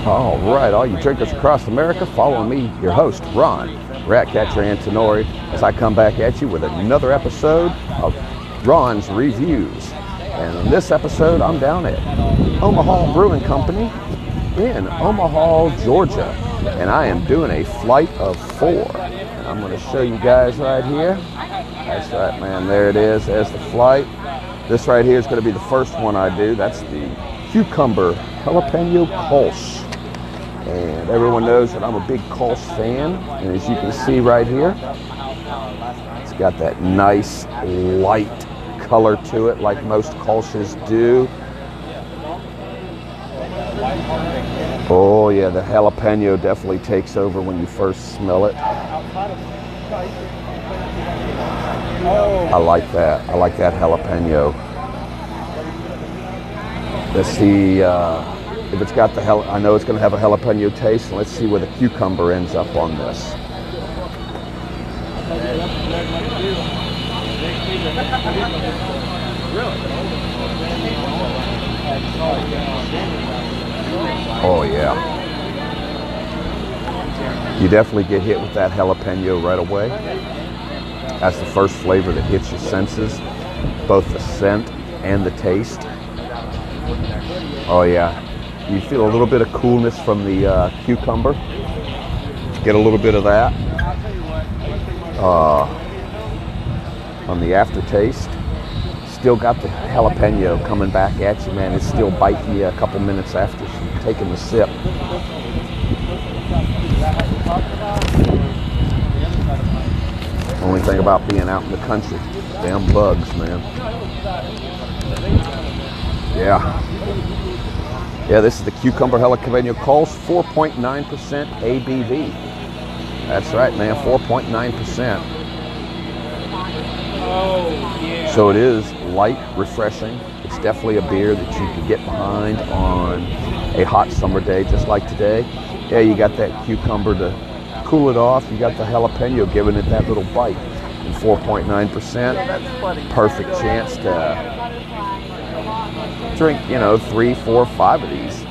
All right, all you drinkers across America, follow me, your host, Ron, Ratcatcher Antonori, as I come back at you with another episode of Ron's Reviews. And in this episode, I'm down at Omaha Brewing Company in Omaha, Georgia. And I am doing a flight of 4. And I'm going to show you guys right here. That's right, man, there it is. There's the flight. This right here is going to be the first one I do. That's the Cucumber Jalapeno Kolsch. And everyone knows that I'm a big Kolsch fan. And as you can see right here, it's got that nice light color to it like most Kolsches do. Oh yeah, the jalapeno definitely takes over when you first smell it. I like that. I like that jalapeno. Let's see if it's got the I know it's going to have a jalapeno taste. Let's see where the cucumber ends up on this. Oh yeah. You definitely get hit with that jalapeno right away. That's the first flavor that hits your senses, both the scent and the taste. Oh yeah. You feel a little bit of coolness from the cucumber. Get a little bit of that. On the aftertaste, still got the jalapeno coming back at you, man. It's still biting you a couple minutes after taking the sip. Only thing about being out in the country, damn bugs, man. Yeah. Yeah, this is the Cucumber Jalapeno Kolsch, 4.9% ABV. That's right, man, 4.9%. So it is light, refreshing. It's definitely a beer that you can get behind on a hot summer day just like today. Yeah, you got that cucumber to cool it off. You got the jalapeno giving it that little bite. And 4.9%, perfect chance to drink, 3, 4, 5 of these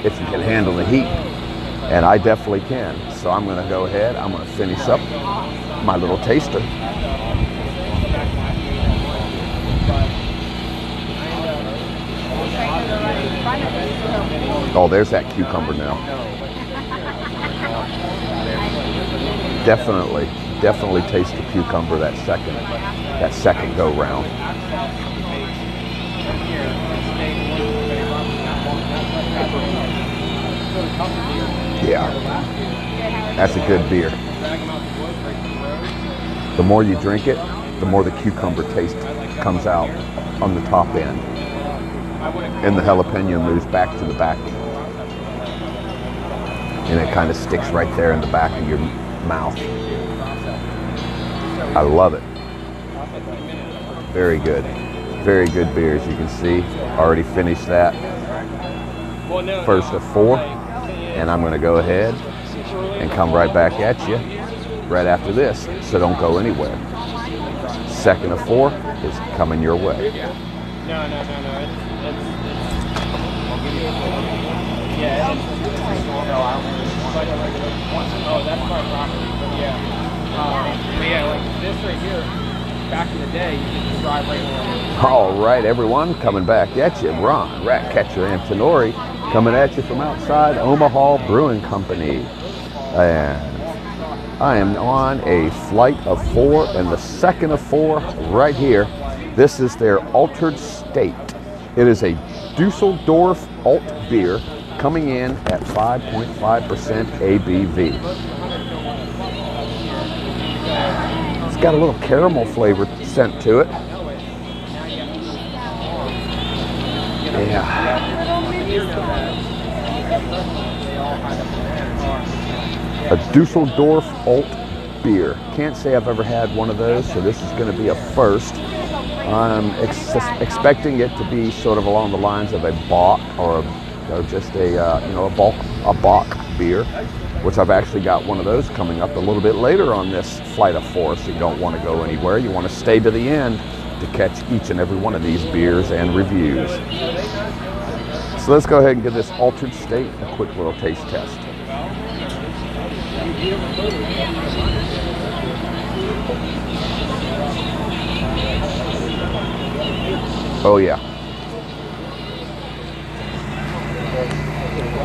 if you can handle the heat. And I definitely can. So I'm going to go ahead. I'm going to finish up my little taster. Oh, there's that cucumber now. Definitely taste the cucumber that second go round. Yeah, that's a good beer. The more you drink it, the more the cucumber taste comes out on the top end. And the jalapeno moves back to the back. And it kind of sticks right there in the back of your mouth. I love it. Very good. Very good beer, as you can see. Already finished that first of 4. And I'm going to go ahead and come right back at you right after this. So don't go anywhere. Second of 4 is coming your way. No. Yeah. Oh, that's my property. But yeah, like this right here, back in the day, you could just drive right along. All right, everyone, coming back at you. Ron, Ratcatcher Antonori, coming at you from outside Omaha Brewing Company. And I am on a flight of 4, and the second of 4 right here. This is their Altered State. It is a Dusseldorf Altbier coming in at 5.5% ABV. It's got a little caramel flavor scent to it. Yeah. A Dusseldorf Altbier. Can't say I've ever had one of those, so this is going to be a first. I'm expecting it to be sort of along the lines of a Bach or just a Bach beer, which I've actually got one of those coming up a little bit later on this flight of 4. So you don't want to go anywhere. You want to stay to the end to catch each and every one of these beers and reviews. So let's go ahead and give this Altered State a quick little taste test. Oh yeah,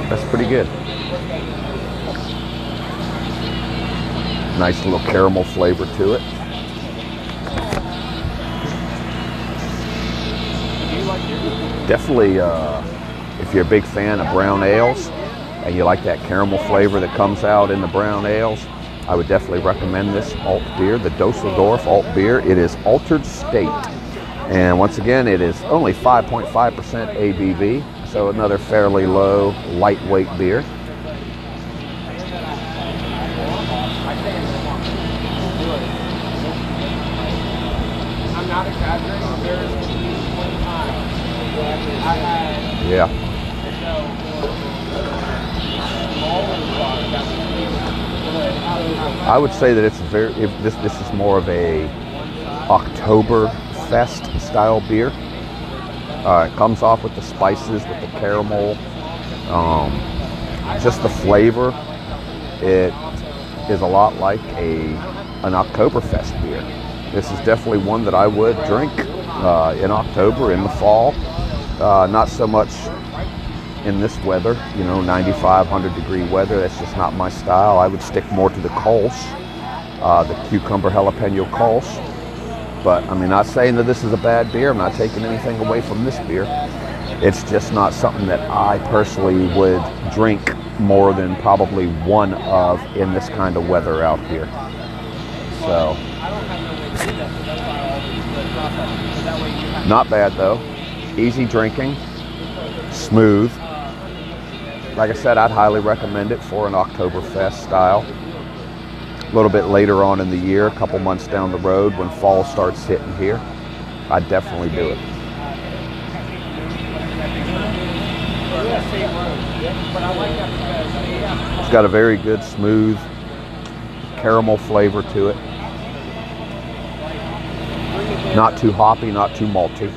that's pretty good. Nice little caramel flavor to it. Definitely, if you're a big fan of brown ales and you like that caramel flavor that comes out in the brown ales, I would definitely recommend this alt beer, the Dusseldorf Altbier. It is Altered State. And once again, it is only 5.5% ABV, so another fairly low, lightweight beer. Yeah. I would say that it's very. This is more of a Oktoberfest style beer. It comes off with the spices, with the caramel, just the flavor. It is a lot like an Oktoberfest beer. This is definitely one that I would drink in October, in the fall. Not so much in this weather, 95, 100 degree weather. That's just not my style. I would stick more to the Kolsch, the Cucumber Jalapeno Kolsch. But I'm not saying that this is a bad beer. I'm not taking anything away from this beer. It's just not something that I personally would drink more than probably one of in this kind of weather out here. So, not bad though. Easy drinking, smooth. Like I said, I'd highly recommend it for an Oktoberfest style. A little bit later on in the year, a couple months down the road when fall starts hitting here, I'd definitely do it. It's got a very good, smooth caramel flavor to it. Not too hoppy, not too malty.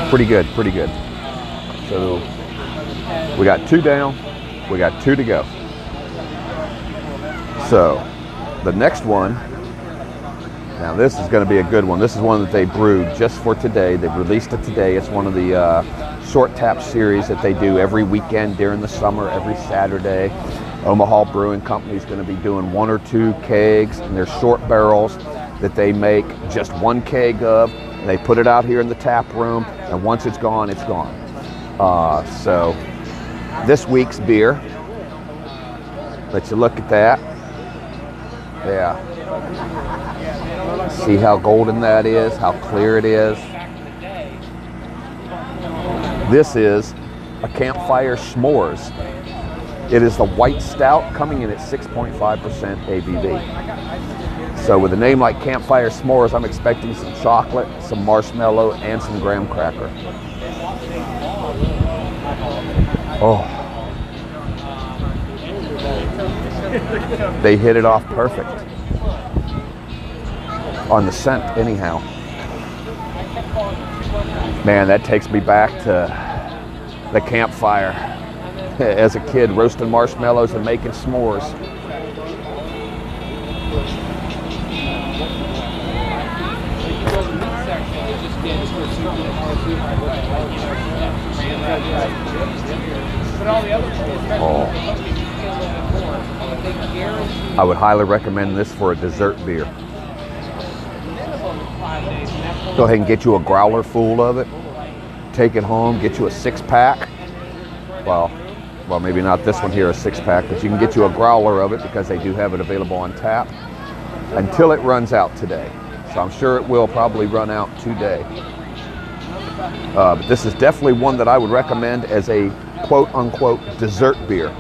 Pretty good, pretty good. So we got 2 down, we got 2 to go. So the next one, now this is going to be a good one. This is one that they brewed just for today. They released it today. It's one of the short tap series that they do every weekend during the summer, every Saturday. Omaha Brewing Company is going to be doing 1 or 2 kegs, and they're short barrels that they make just 1 keg of, and they put it out here in the tap room, and once it's gone, it's gone. So this week's beer, let you look at that. Yeah. See how golden that is, how clear it is. This is a Campfire S'mores. It is the white stout coming in at 6.5% ABV. So with a name like Campfire S'mores, I'm expecting some chocolate, some marshmallow, and some graham cracker. Oh. They hit it off perfect. On the scent, anyhow. Man, that takes me back to the campfire as a kid, roasting marshmallows and making s'mores. Oh. I would highly recommend this for a dessert beer. Go ahead and get you a growler full of it. Take it home, get you a 6-pack. Well, maybe not this one here, a 6-pack, but you can get you a growler of it because they do have it available on tap until it runs out today. So I'm sure it will probably run out today. But this is definitely one that I would recommend as a quote-unquote dessert beer.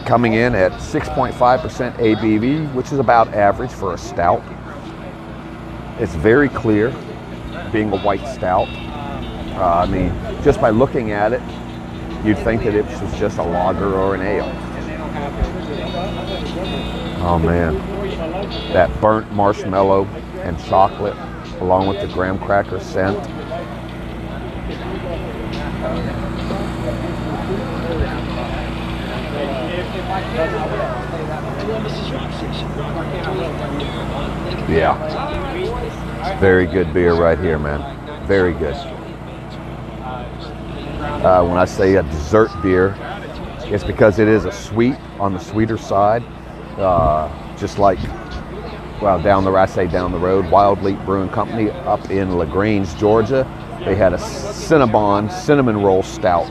Coming in at 6.5% ABV, which is about average for a stout. It's very clear, being a white stout. I mean, just by looking at it, you'd think that it was just a lager or an ale. Oh man, that burnt marshmallow and chocolate, along with the graham cracker scent. Yeah, very good beer right here, man. Very good. When I say a dessert beer, it's because it is a sweet, on the sweeter side. Just like, well, down the road, Wild Leap Brewing Company up in LaGrange, Georgia. They had a cinnamon roll stout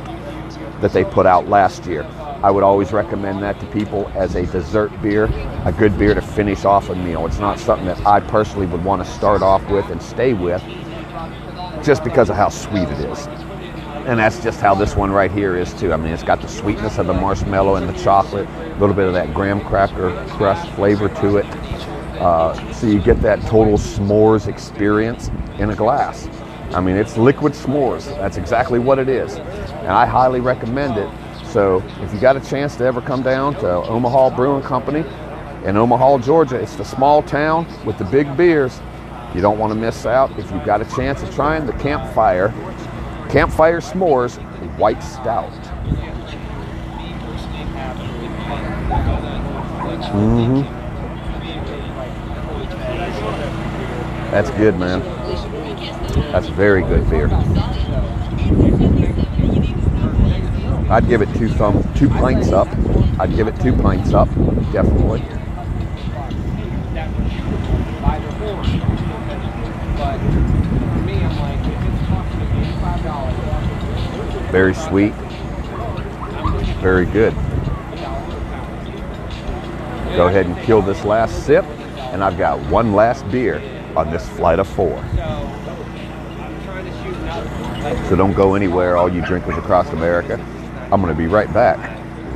that they put out last year. I would always recommend that to people as a dessert beer, a good beer to finish off a meal. It's not something that I personally would want to start off with and stay with, just because of how sweet it is. And that's just how this one right here is too. I mean, it's got the sweetness of the marshmallow and the chocolate, a little bit of that graham cracker crust flavor to it. So you get that total s'mores experience in a glass. I mean, it's liquid s'mores. That's exactly what it is. And I highly recommend it. So if you got a chance to ever come down to Omaha Brewing Company in Omaha, Georgia, it's the small town with the big beers. You don't want to miss out if you've got a chance of trying the Campfire S'mores White Stout. That's good, man. That's very good beer. I'd give it two pints up. I'd give it 2 pints up, definitely. Very sweet. Very good. Go ahead and kill this last sip, and I've got one last beer on this flight of 4. So don't go anywhere, all you drinkers across America. I'm going to be right back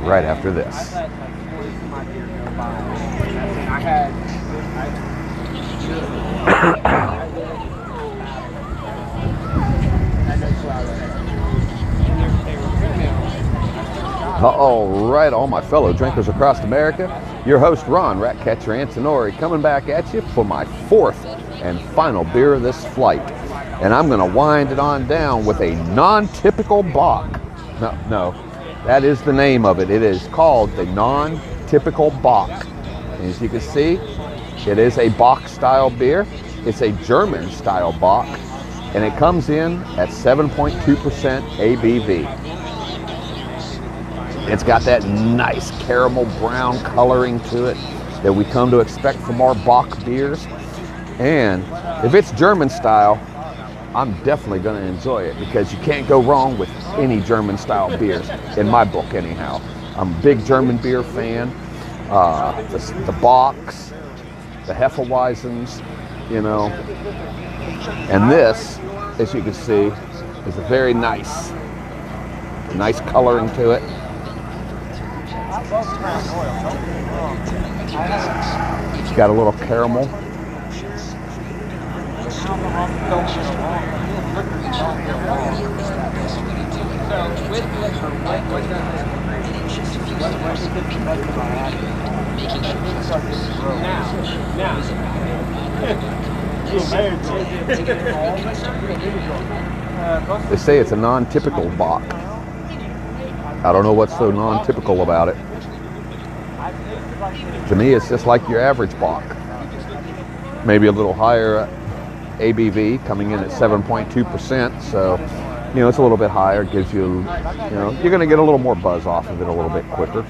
right after this. All right, all my fellow drinkers across America, your host Ron Ratcatcher Antonori coming back at you for my 4th and final beer of this flight. And I'm going to wind it on down with a NonTypicalbach. No, that is the name of it. It is called the NonTypicalbach. And as you can see, it is a Bach style beer. It's a German style Bach, and it comes in at 7.2% ABV. It's got that nice caramel brown coloring to it that we come to expect from our Bach beers. And if it's German style, I'm definitely going to enjoy it, because you can't go wrong with any German style beers, in my book anyhow. I'm a big German beer fan. The Bachs, the Hefeweizens, you know. And this, as you can see, is a very nice coloring to it. It's got a little caramel. They say it's a non-typical Bach. I don't know what's so non-typical about it. To me, it's just like your average Bach. Maybe a little higher ABV, coming in at 7.2%. So, you know, it's a little bit higher. Gives you, you're going to get a little more buzz off of it a little bit quicker.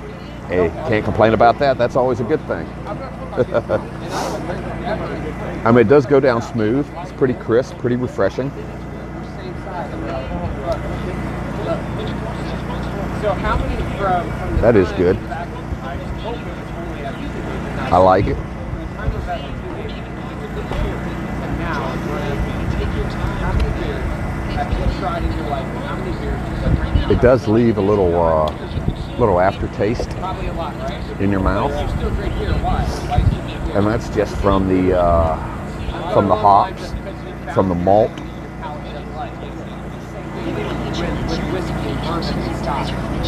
Hey, can't complain about that. That's always a good thing. I mean, it does go down smooth. It's pretty crisp, pretty refreshing. That is good. I like it. It does leave a little aftertaste in your mouth, and that's just from the hops, from the malt.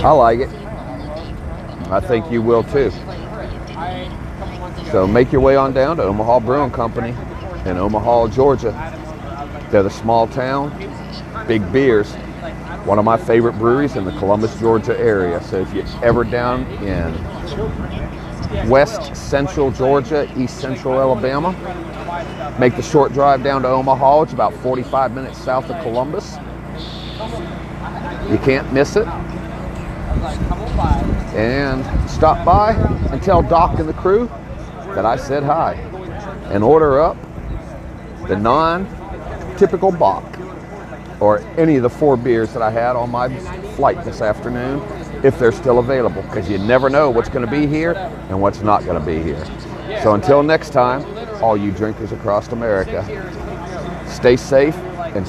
I like it. I think you will too. So make your way on down to Omaha Brewing Company in Omaha, Georgia. They're the small town, big beers. One of my favorite breweries in the Columbus, Georgia area. So if you're ever down in west central Georgia, east central Alabama, make the short drive down to Omaha. It's about 45 minutes south of Columbus. You can't miss it. And stop by and tell Doc and the crew that I said hi. And order up the NonTypicalbach, or any of the 4 beers that I had on my flight this afternoon, if they're still available, because you never know what's going to be here and what's not going to be here. So until next time, all you drinkers across America, stay safe and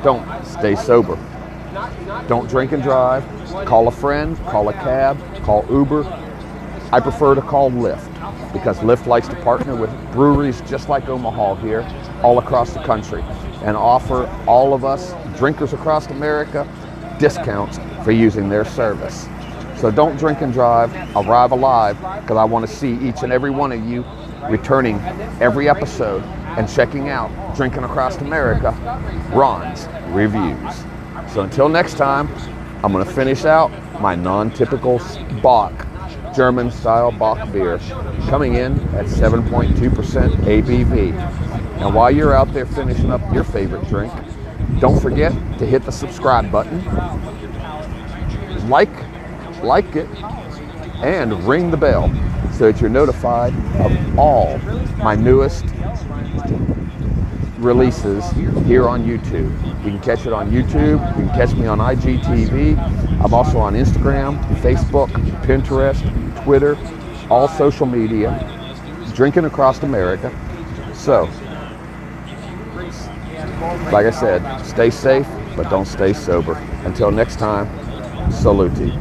don't stay sober. Don't drink and drive. Call a friend, call a cab, call Uber. I prefer to call Lyft, because Lyft likes to partner with breweries just like Omaha here, all across the country, and offer all of us drinkers across America discounts for using their service. So don't drink and drive. Arrive alive, because I want to see each and every one of you returning every episode and checking out Drinking Across America, Ron's Reviews. So until next time, I'm going to finish out my NonTypicalbach German-style Bach beer, coming in at 7.2% ABV. And while you're out there finishing up your favorite drink, don't forget to hit the subscribe button, like it, and ring the bell so that you're notified of all my newest releases here on YouTube. You can catch it on YouTube. You can catch me on IGTV. I'm also on Instagram, Facebook, Pinterest, Twitter, all social media, Drinking Across America. So, like I said, stay safe, but don't stay sober. Until next time, saluti.